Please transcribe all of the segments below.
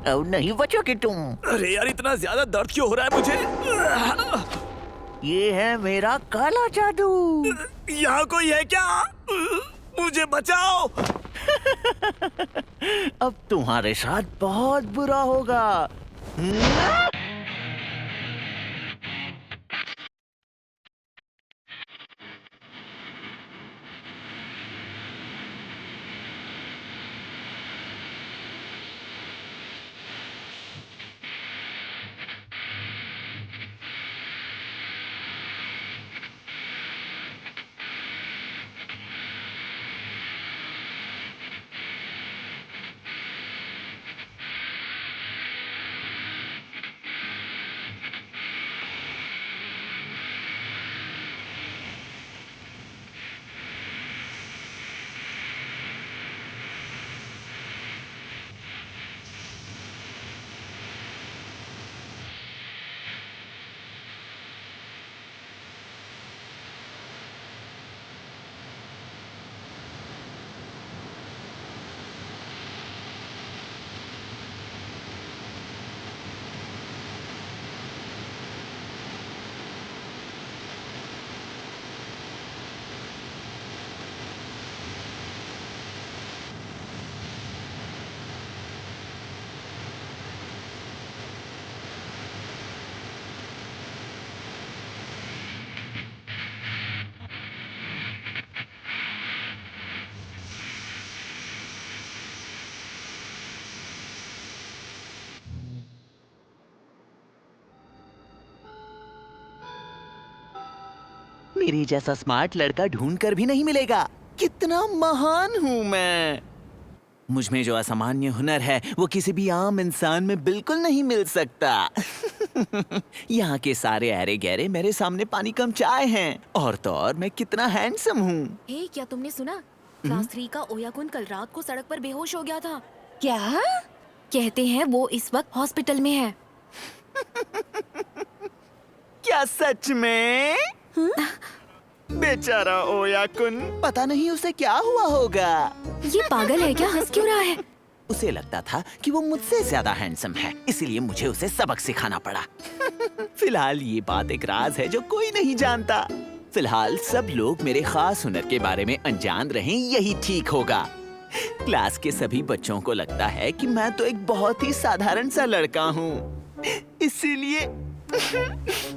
अब नहीं बचोगे तुम। अरे यार, इतना ज्यादा दर्द क्यों हो रहा है मुझे? ये है मेरा काला जादू। यहाँ कोई है क्या? मुझे बचाओ। अब तुम्हारे साथ बहुत बुरा होगा। मेरे जैसा स्मार्ट लड़का ढूंढ कर भी नहीं मिलेगा। कितना महान हूँ मैं। मुझ में जो असामान्य हुनर है वो किसी भी आम इंसान में बिल्कुल नहीं मिल सकता। यहाँ के सारे ऐरे गहरे मेरे सामने पानी कम चाय हैं। और तो और मैं कितना हैंडसम हूँ। हे, क्या तुमने सुना? क्लास 3 का ओयाकुन कल रात को सड़क पर बेहोश हो गया था। क्या? कहते हैं वो इस वक्त हॉस्पिटल में है। क्या सच में? बेचारा ओयाकुन, पता नहीं उसे क्या हुआ होगा। ये पागल है क्या? हंस क्यों रहा है? उसे लगता था कि वो मुझसे ज्यादा हैंडसम है, इसलिए मुझे उसे सबक सिखाना पड़ा। फिलहाल ये बात एक राज है जो कोई नहीं जानता। फिलहाल सब लोग मेरे खास हुनर के बारे में अनजान रहें, यही ठीक होगा। क्लास के सभी बच्चों को लगता है कि मैं तो एक बहुत ही साधारण सा लड़का हूँ। इसीलिए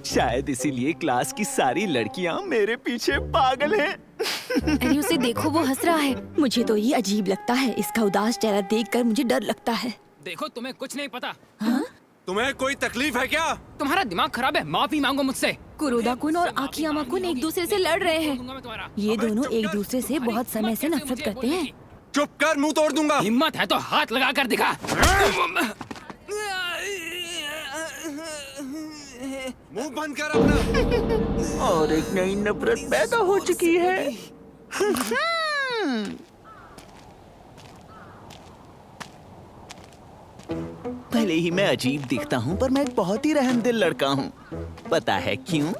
शायद इसीलिए क्लास की सारी लड़कियाँ मेरे पीछे पागल हैं। अरे उसे देखो, वो हंस रहा है। मुझे तो ये अजीब लगता है। इसका उदास चेहरा देखकर मुझे डर लगता है। देखो, तुम्हें कुछ नहीं पता। तुम्हें कोई तकलीफ है क्या? तुम्हारा दिमाग खराब है, माफी मांगो मुझसे। कुरोदा-कुन और आकियामा-कुन एक दूसरे से लड़ रहे हैं। दूंगा मैं तुम्हारा। ये दोनों एक दूसरे से बहुत समय से नफरत करते हैं। चुप कर, मुंह तोड़ दूंगा। हिम्मत है तो हाथ लगा कर दिखा। मुंह बंद कर अपना। और एक नई नफरत पैदा हो चुकी है। भले ही मैं अजीब दिखता हूँ, पर मैं एक बहुत ही रहमदिल लड़का हूँ। पता है क्यों?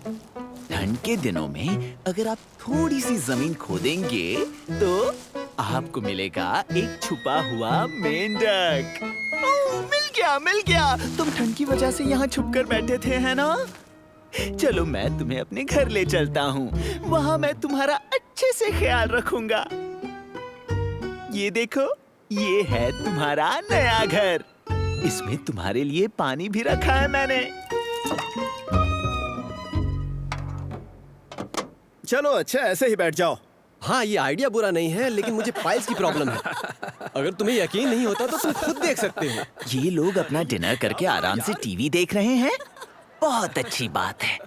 ठंड के दिनों में अगर आप थोड़ी सी जमीन खोदेंगे तो आपको मिलेगा एक छुपा हुआ मेंढक। ओह, मिल गया। तुम ठंड की वजह से यहाँ छुप कर बैठे थे, है ना? चलो मैं तुम्हें अपने घर ले चलता हूँ। वहाँ मैं तुम्हारा अच्छे से ख्याल रखूंगा। ये देखो, ये है तुम्हारा नया घर। इसमें तुम्हारे लिए पानी भी रखा है मैंने। चलो अच्छा, ऐसे ही बैठ जाओ। हाँ, ये आइडिया बुरा नहीं है, लेकिन मुझे पाइल्स की प्रॉब्लम है। अगर तुम्हें यकीन नहीं होता तो तुम खुद देख सकते हो। ये लोग अपना डिनर करके आराम से टीवी देख रहे हैं। बहुत अच्छी बात है।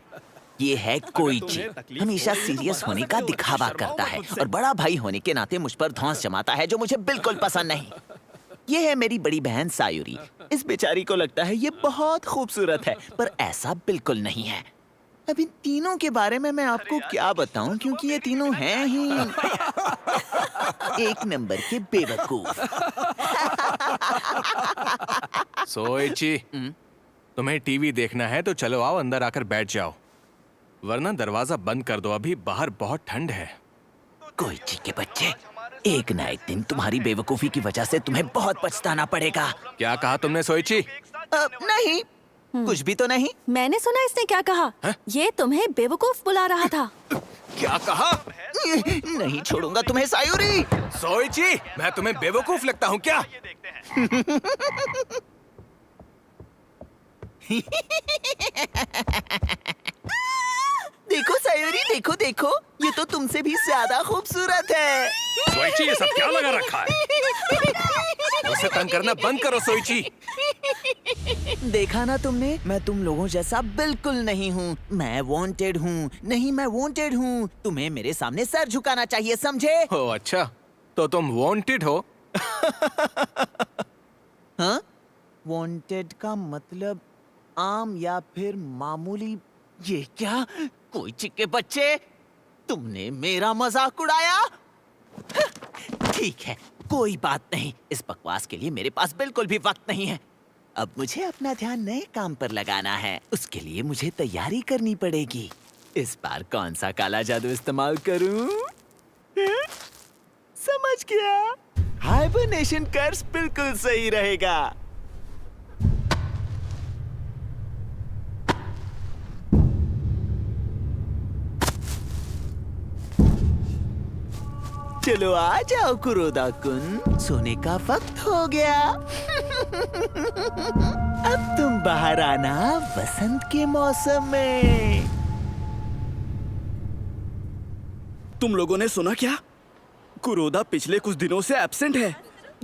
ये है कोइची, हमेशा सीरियस होने का दिखावा करता है और बड़ा भाई होने के नाते मुझ पर धौंस जमाता है, जो मुझे बिल्कुल पसंद नहीं। ये है मेरी बड़ी बहन सायुरी। इस बेचारी को लगता है ये बहुत खूबसूरत है, पर ऐसा बिल्कुल नहीं है। अब इन तीनों के बारे में मैं आपको क्या बताऊं, क्योंकि ये तीनों हैं ही एक नंबर के बेवकूफ। सोइची, तुम्हें टीवी देखना है तो चलो आओ अंदर आकर बैठ जाओ, वरना दरवाजा बंद कर दो, अभी बाहर बहुत ठंड है। कोइची के बच्चे, एक ना एक दिन तुम्हारी बेवकूफी की वजह से तुम्हें बहुत पछताना पड़ेगा। क्या कहा तुमने सोइची? नहीं, कुछ भी तो नहीं। मैंने सुना इसने क्या कहा। ये तुम्हें बेवकूफ बुला रहा था। क्या कहा? नहीं छोड़ूंगा तुम्हें सायूरी। सोइची, मैं तुम्हें बेवकूफ लगता हूँ क्या? देखो सायूरी, देखो देखो, ये तो तुमसे भी ज्यादा खूबसूरत है। सोइची, ये सब क्या लगा रखा है? उसे तंग करना बंद करो सोइची। देखा ना तुमने, मैं तुम लोगों जैसा बिल्कुल नहीं हूँ। मैं वांटेड हूँ। नहीं, मैं वांटेड हूँ। तुम्हें मेरे सामने सर झुकाना चाहिए, समझे? ओ अच्छा, तो तुम वांटेड हो? हाँ? वांटेड का मतलब आम या फिर मामूली? ये क्या? कोई चिक्के बच्चे, तुमने मेरा मजाक उड़ाया? ठीक है, कोई बात नहीं। इस बकवास के लिए मेरे पास बिल्कुल भी वक्त नहीं है। अब मुझे अपना ध्यान नए काम पर लगाना है। उसके लिए मुझे तैयारी करनी पड़ेगी। इस बार कौन सा काला जादू इस्तेमाल करूं? समझ गया। हाइबरनेशन कर्स बिल्कुल सही रहेगा। चलो आ जाओ कुरोदा कुन, सोने का वक्त हो गया। अब तुम बाहर आना वसंत के मौसम में। तुम लोगों ने सुना क्या? कुरोदा पिछले कुछ दिनों से एब्सेंट है।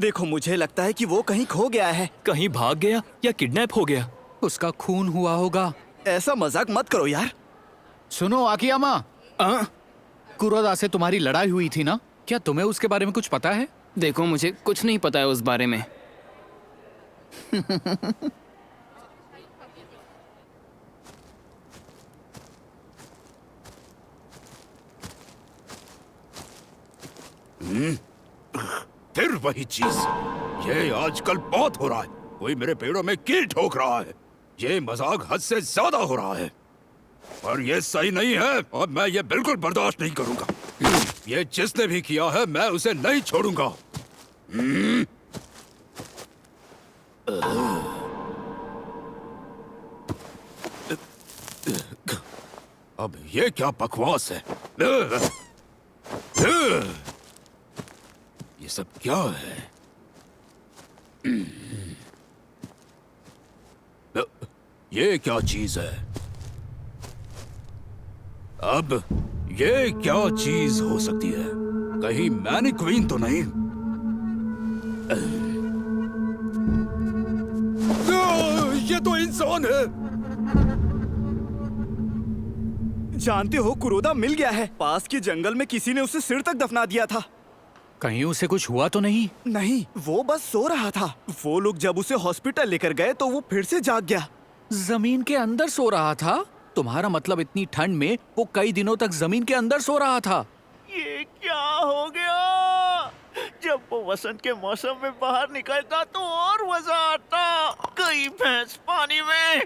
देखो, मुझे लगता है कि वो कहीं खो गया है। कहीं भाग गया या किडनैप हो गया। उसका खून हुआ होगा। ऐसा मजाक मत करो यार। सुनो आकियामा, कुरोदा से तुम्हारी लड़ाई हुई थी ना? क्या तुम्हें उसके बारे में कुछ पता है? देखो, मुझे कुछ नहीं पता है उस बारे में। फिर वही चीज। ये आजकल बहुत हो रहा है। कोई मेरे पेड़ों में कील ठोक रहा है। ये मजाक हद से ज्यादा हो रहा है और ये सही नहीं है और मैं ये बिल्कुल बर्दाश्त नहीं करूंगा। ये जिसने भी किया है मैं उसे नहीं छोड़ूंगा। अब ये क्या बकवास है? ये सब क्या है? ये क्या चीज है? अब ये क्या चीज हो सकती है? कहीं मैनीक्वीन तो नहीं? ये तो इंसान है। जानते हो, कुरोदा मिल गया है। पास के जंगल में किसी ने उसे सिर तक दफना दिया था। कहीं उसे कुछ हुआ तो नहीं? नहीं, वो बस सो रहा था। वो लोग जब उसे हॉस्पिटल लेकर गए तो वो फिर से जाग गया। जमीन के अंदर सो रहा था? तुम्हारा मतलब इतनी ठंड में वो कई दिनों तक जमीन के अंदर सो रहा था? ये क्या हो गया? जब वो वसंत के मौसम में बाहर निकलता तो और मजा आता। कई भैंस पानी में।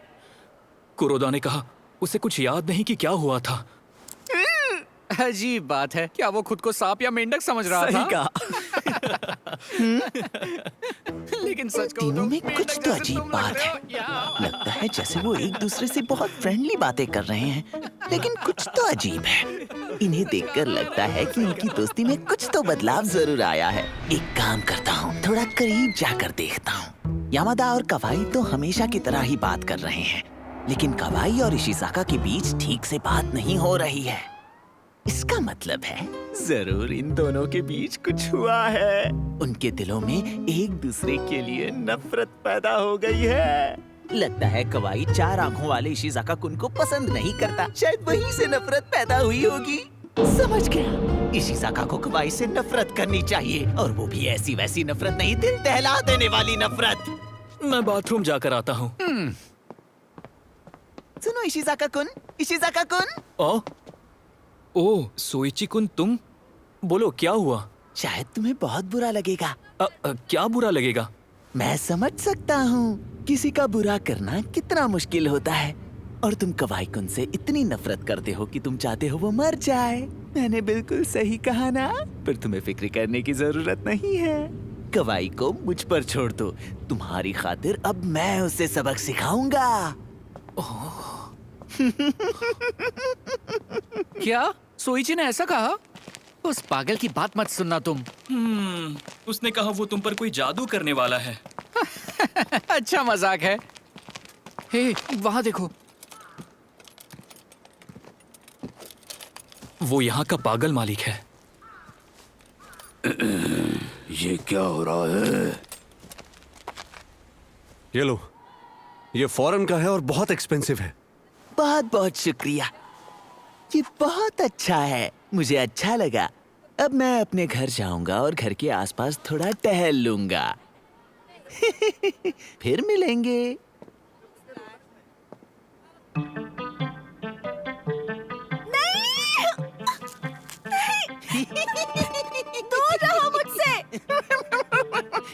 कुरोदा ने कहा उसे कुछ याद नहीं कि क्या हुआ था। अजीब बात है। क्या वो खुद को सांप या मेंढक समझ रहा सही था? कहा। लेकिन सच कहूं तीनों तो में कुछ मेंढक तो जैसे अजीब तुम बात है। लगते हो। लगता है जैसे वो एक दूसरे से बहुत फ्रेंडली बातें कर रहे हैं, लेकिन कुछ तो अजीब है। इन्हें देखकर लगता है कि उनकी दोस्ती में कुछ तो बदलाव जरूर आया है। एक काम करता हूँ, थोड़ा करीब जाकर देखता हूँ। यामादा और कवाई तो हमेशा की तरह ही बात कर रहे हैं, लेकिन कवाई और इशिसाका के बीच ठीक से बात नहीं हो रही है। इसका मतलब है जरूर इन दोनों के बीच कुछ हुआ है। उनके दिलों में एक दूसरे के लिए नफरत पैदा हो गई है। लगता है कवाई चार आंखों वाले इशिसाका कुन को पसंद नहीं करता। शायद वहीं से नफरत पैदा हुई होगी। समझ गया, इशिसाका को कवाई से नफरत करनी चाहिए, और वो भी ऐसी वैसी नफरत नहीं, दिल दहला देने वाली नफरत। मैं बाथरूम जाकर आता हूँ। सुनो इशिसाका कुन। ओह सोइची कुन, तुम बोलो क्या हुआ? शायद तुम्हें बहुत बुरा लगेगा। क्या बुरा लगेगा? मैं समझ सकता हूँ किसी का बुरा करना कितना मुश्किल होता है, और तुम कवाई कुन से इतनी नफरत करते हो कि तुम चाहते हो वो मर जाए। मैंने बिल्कुल सही कहा ना? पर तुम्हें फिक्र करने की जरूरत नहीं है। कवाई को मुझ पर छोड़ दो। तुम्हारी खातिर अब मैं उसे सबक सिखाऊंगा। क्या सोइची ने ऐसा कहा? उस पागल की बात मत सुनना तुम। उसने कहा वो तुम पर कोई जादू करने वाला है। अच्छा मजाक है। हे, वहां देखो। वो यहाँ का पागल मालिक है। ये क्या हो रहा है? ये लो, ये फॉरेन का है और बहुत एक्सपेंसिव है। बहुत बहुत शुक्रिया। ये बहुत अच्छा है, मुझे अच्छा लगा। अब मैं अपने घर जाऊंगा और घर के आसपास थोड़ा टहल लूंगा। फिर मिलेंगे। दूर रहो मुझसे।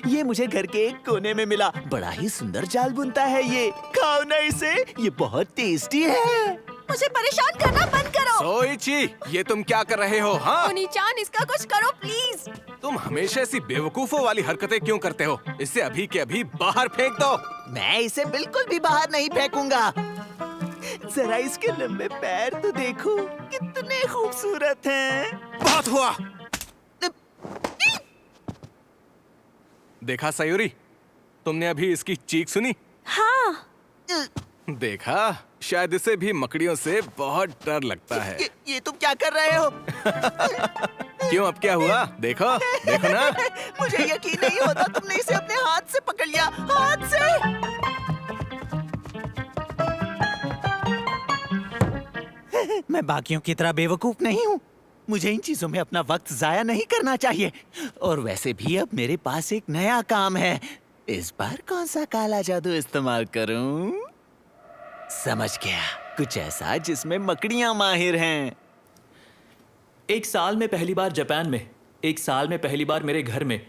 ये मुझे घर के एक कोने में मिला। बड़ा ही सुंदर जाल बुनता है ये। खाओ ना इसे, ये बहुत टेस्टी है। मुझे परेशान करना बंद करो। सोइची, ये तुम क्या कर रहे हो? हाँ, ओनी-चान, इसका कुछ करो प्लीज। तुम हमेशा ऐसी बेवकूफों वाली हरकतें क्यों करते हो? इसे अभी के अभी बाहर फेंक दो। मैं इसे बिल्कुल भी बाहर नहीं फेंकूंगा। जरा इसके लंबे पैर तो देखो, कितने खूबसूरत हैं। बहुत हुआ। देखा सयूरी, तुमने अभी इसकी चीख सुनी? हाँ। देखा, शायद इसे भी मकड़ियों से बहुत डर लगता है। ये तुम क्या कर रहे हो? क्यों, अब क्या हुआ? देखो, देखो ना। मुझे यकीन नहीं होता तुमने इसे अपने हाथ से पकड़ लिया। हाथ से। मैं बाकियों की तरह बेवकूफ नहीं हूँ। मुझे इन चीजों में अपना वक्त जाया नहीं करना चाहिए। और वैसे भी अब मेरे पास एक नया काम है। इस बार कौन सा काला जादू इस्तेमाल करूं? समझ गया, कुछ ऐसा जिसमें मकड़ियां माहिर हैं। एक साल में पहली बार जापान में, एक साल में पहली बार मेरे घर में।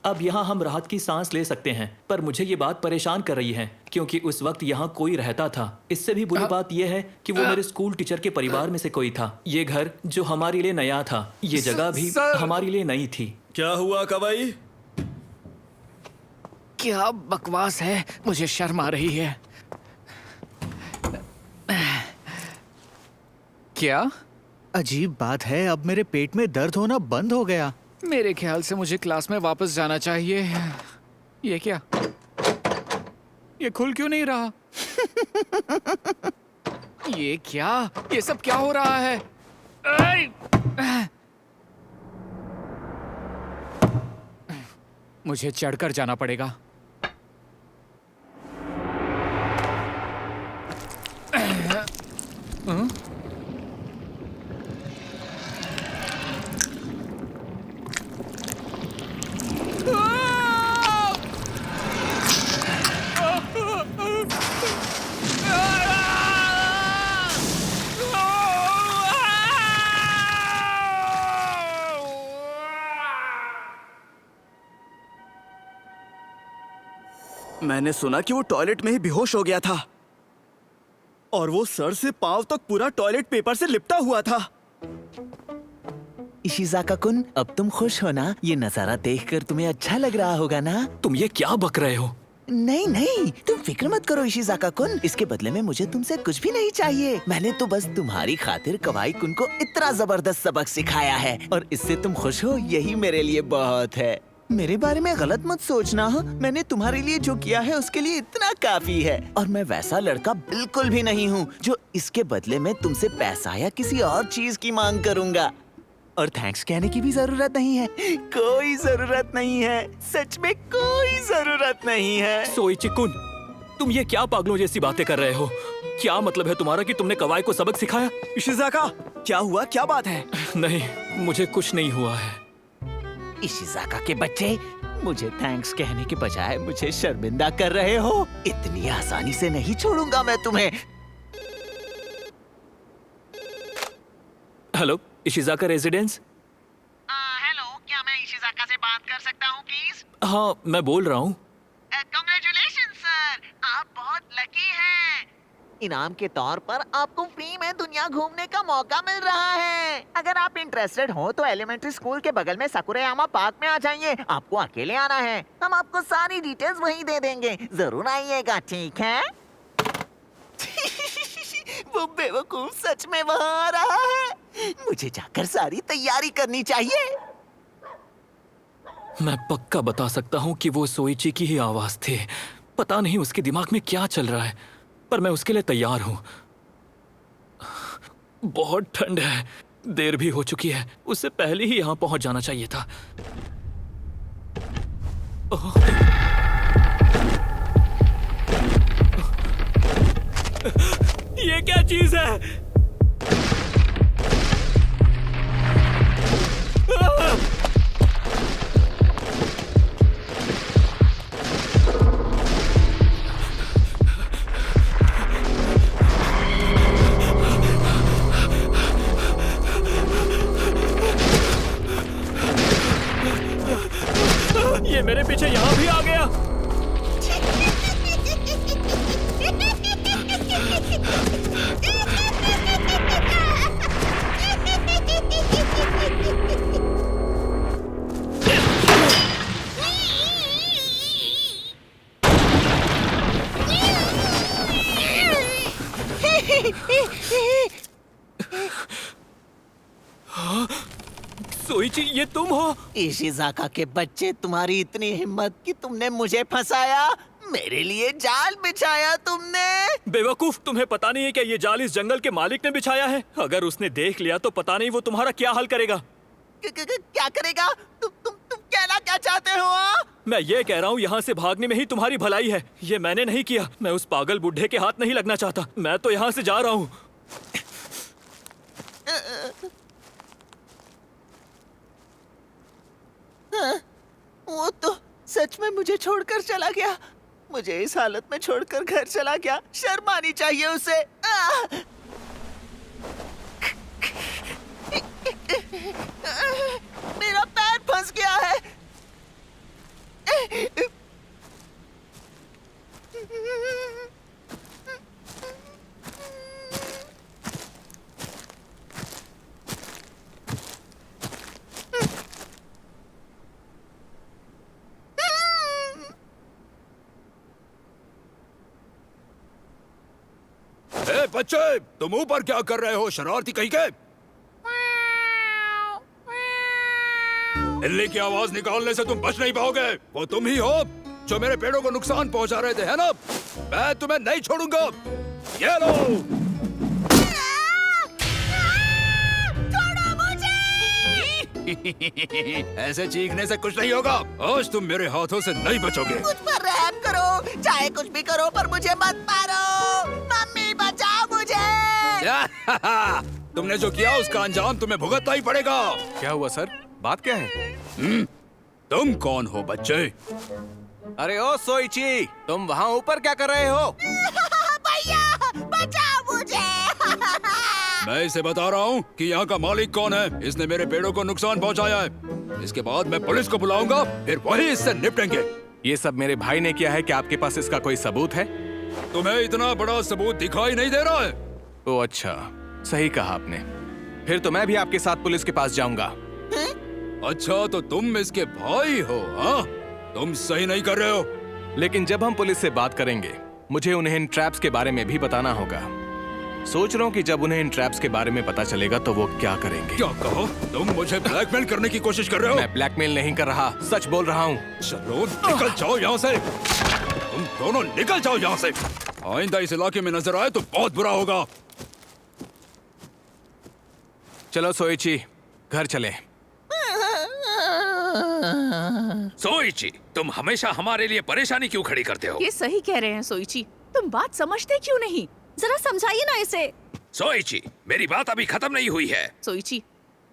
अब यहाँ हम राहत की सांस ले सकते हैं। पर मुझे ये बात परेशान कर रही है क्योंकि उस वक्त यहाँ कोई रहता था। इससे भी बुरी बात यह है कि वो मेरे स्कूल टीचर के परिवार में से कोई था। ये घर जो हमारे लिए नया था, ये जगह भी हमारे लिए नई थी। क्या हुआ कवाई? क्या बकवास है, मुझे शर्म आ रही है। क्या अजीब बात है, अब मेरे पेट में दर्द होना बंद हो गया। मेरे ख्याल से मुझे क्लास में वापस जाना चाहिए। ये क्या, ये खुल क्यों नहीं रहा? ये क्या, ये सब क्या हो रहा है? मुझे चढ़कर जाना पड़ेगा। मैंने सुना कि वो टॉयलेट में ही बेहोश हो गया था और वो सर से पांव तक पूरा टॉयलेट पेपर से लिपटा हुआ था। इशिज़ाका-कुन, अब तुम खुश हो ना? ये नजारा देखकर तुम्हें अच्छा लग रहा होगा ना? तुम ये क्या बक रहे हो? नहीं नहीं, तुम फिक्र मत करो इशिज़ाका-कुन। इसके बदले में मुझे तुमसे कुछ भी नहीं चाहिए। मैंने तो बस तुम्हारी खातिर कवाई-कुन को इतना जबरदस्त सबक सिखाया है और इससे तुम खुश हो, यही मेरे लिए बहुत है। मेरे बारे में गलत मत सोचना। मैंने तुम्हारे लिए जो किया है उसके लिए इतना काफी है। और मैं वैसा लड़का बिल्कुल भी नहीं हूँ जो इसके बदले में तुमसे पैसा या किसी और चीज की मांग करूँगा। और थैंक्स कहने की भी जरूरत नहीं है, कोई जरूरत नहीं है, सच में कोई जरूरत नहीं है। सोइची-कुन, तुम ये क्या पागलों जैसी बातें कर रहे हो? क्या मतलब है तुम्हारा कि तुमने कवाई को सबक सिखाया? इशिज़ाका, क्या हुआ, क्या बात है? नहीं, मुझे कुछ नहीं हुआ है। इशिज़ाका के बच्चे, मुझे थैंक्स कहने के बजाय मुझे शर्मिंदा कर रहे हो। इतनी आसानी से नहीं छोड़ूंगा मैं तुम्हें। Hello, इशिज़ाका residence? हेलो, क्या मैं इशिज़ाका से बात कर सकता हूँ प्लीज? हाँ, मैं बोल रहा हूँ। कांग्रेचुलेशन सर, आप बहुत लकी हैं। इनाम के तौर पर आपको फ्री में दुनिया घूमने का मौका मिल रहा है। अगर आप इंटरेस्टेड हो तो एलिमेंट्री स्कूल के बगल में सकुरेयामा पार्क में आ जाइए। आपको अकेले आना है, हम आपको सारी डिटेल्स वहीं दे देंगे। जरूर आइएगा, ठीक है? वो बेवकूफ सच में वहाँ आ रहा है। मुझे जाकर सारी तैयारी करनी चाहिए। मैं पक्का बता सकता हूँ कि वो सोइची की ही आवाज थी। पता नहीं उसके दिमाग में क्या चल रहा है, पर मैं उसके लिए तैयार हूँ। बहुत ठंड है, देर भी हो चुकी है। उससे पहले ही यहाँ पहुंच जाना चाहिए था। ओह। ये क्या चीज है? ये मेरे पीछे यहाँ भी आ गया। सोइची, ये तुम हो? इशिज़ाका के बच्चे, तुम्हारी इतनी हिम्मत कि तुमने मुझे फंसाया, मेरे लिए जाल बिछाया तुमने। बेवकूफ, तुम्हें पता नहीं है क्या ये जाल इस जंगल के मालिक ने बिछाया है? अगर उसने देख लिया तो पता नहीं वो तुम्हारा क्या हाल करेगा। क्या करेगा? तुम कहना क्या चाहते हो? मैं ये कह रहा हूँ यहाँ से भागने में ही तुम्हारी भलाई है। ये मैंने नहीं किया। मैं उस पागल बुढ़े के हाथ नहीं लगना चाहता। मैं तो यहाँ से जा रहा हूँ। वो तो सच में मुझे छोड़कर चला गया। मुझे इस हालत में छोड़कर घर चला गया। शर्म आनी चाहिए उसे। मेरा पैर फंस गया है। ए बच्चे, तुम ऊपर क्या कर रहे हो, शरारती कहीं के? बिल्ली की आवाज निकालने से तुम बच नहीं पाओगे। वो तुम ही हो जो मेरे पेड़ों को नुकसान पहुंचा रहे थे, है ना? मैं तुम्हें नहीं छोड़ूंगा। ये लो। छोड़ो मुझे। ऐसे चीखने से कुछ नहीं होगा। आज तुम मेरे हाथों से नहीं बचोगे। मुझ पर रहम करो, चाहे कुछ भी करो, पर मुझे मत मारो। मम्मी बचाओ मुझे। तुमने जो किया उसका अंजाम तुम्हें भुगतना ही पड़ेगा। क्या हुआ सर? बात क्या है? तुम कौन हो बच्चे? अरे ओ सोइची, तुम वहाँ ऊपर क्या कर रहे हो? भैया बचाओ मुझे। मैं इसे बता रहा हूँ कि यहाँ का मालिक कौन है। इसने मेरे पेड़ों को नुकसान पहुँचाया है। इसके बाद मैं पुलिस को बुलाऊंगा, फिर वही इससे निपटेंगे। ये सब मेरे भाई ने किया है। क्या आपके पास इसका कोई सबूत है? तुम्हें इतना बड़ा सबूत दिखाई नहीं दे रहा है? ओ अच्छा, सही कहा आपने। फिर तो मैं भी आपके साथ पुलिस के पास जाऊंगा। अच्छा, तो तुम इसके भाई हो? हाँ, तुम सही नहीं कर रहे हो। लेकिन जब हम पुलिस से बात करेंगे, मुझे उन्हें इन ट्रैप्स के बारे में भी बताना होगा। सोच रहा हूँ कि जब उन्हें इन ट्रैप्स के बारे में पता चलेगा तो वो क्या करेंगे। क्या कहो? तुम मुझे ब्लैकमेल करने की कोशिश कर रहे हो? मैं ब्लैकमेल नहीं कर रहा, सच बोल रहा हूँ। चलो निकल जाओ यहाँ से। तुम दोनों निकल जाओ यहाँ से। आइंदा इस इलाके में नजर आए तो बहुत बुरा होगा। चलो सोइची, घर चले। सोइची, तुम हमेशा हमारे लिए परेशानी क्यों खड़ी करते हो? ये सही कह रहे हैं सोइची, तुम बात समझते क्यों नहीं? जरा समझाइए ना इसे। सोइची, मेरी बात अभी खत्म नहीं हुई है। सोइची,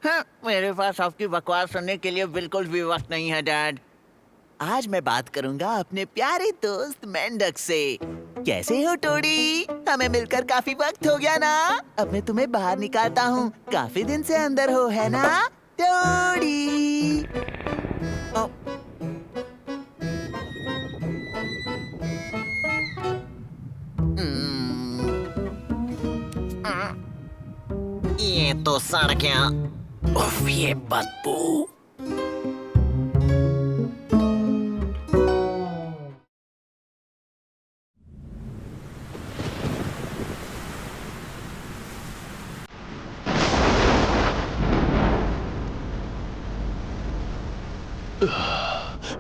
हाँ, मेरे पास आपकी बकवास सुनने के लिए बिल्कुल भी वक्त नहीं है डैड। आज मैं बात करूंगा अपने प्यारे दोस्त मेंढक से। कैसे हो टोडी? हमें मिलकर काफी वक्त हो गया ना। अब मैं तुम्हें बाहर निकालता हूँ। काफी दिन से अंदर हो, है ना टोडी? तो सड़ गया। उफ, ये बदबू।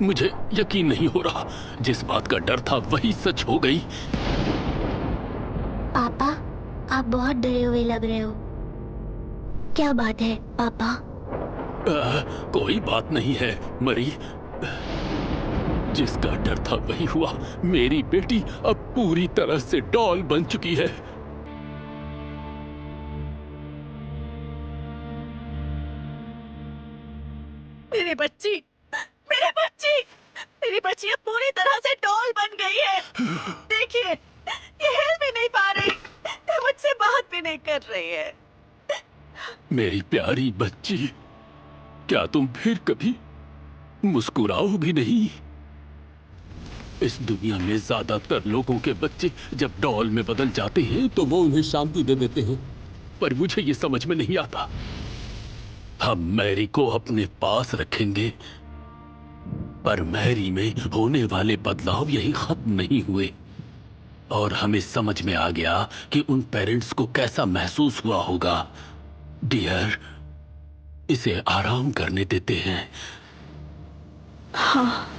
मुझे यकीन नहीं हो रहा, जिस बात का डर था वही सच हो गई। पापा, आप बहुत डरे हुए लग रहे हो। क्या बात है पापा? कोई बात नहीं है मरी। जिसका डर था वही हुआ। मेरी बेटी अब पूरी तरह से डॉल बन चुकी है। मेरी बच्ची, मेरी बच्ची अब पूरी तरह से डॉल बन गई है। देखिए, ये हिल भी नहीं पा रही, ये मुझसे बात भी नहीं कर रही है। मेरी प्यारी बच्ची, क्या तुम फिर कभी मुस्कुराओगी नहीं? इस दुनिया में ज्यादातर लोगों के बच्चे जब डॉल में बदल जाते हैं तो वो उन्हें शांति दे देते हैं, पर मुझे ये समझ में नहीं आता। हम मैरी को अपने पास रखेंगे, पर मैरी में होने वाले बदलाव यही खत्म नहीं हुए। और हमें समझ में आ गया कि उन पेरेंट्स को कैसा महसूस हुआ होगा। डियर, इसे आराम करने देते हैं। हाँ।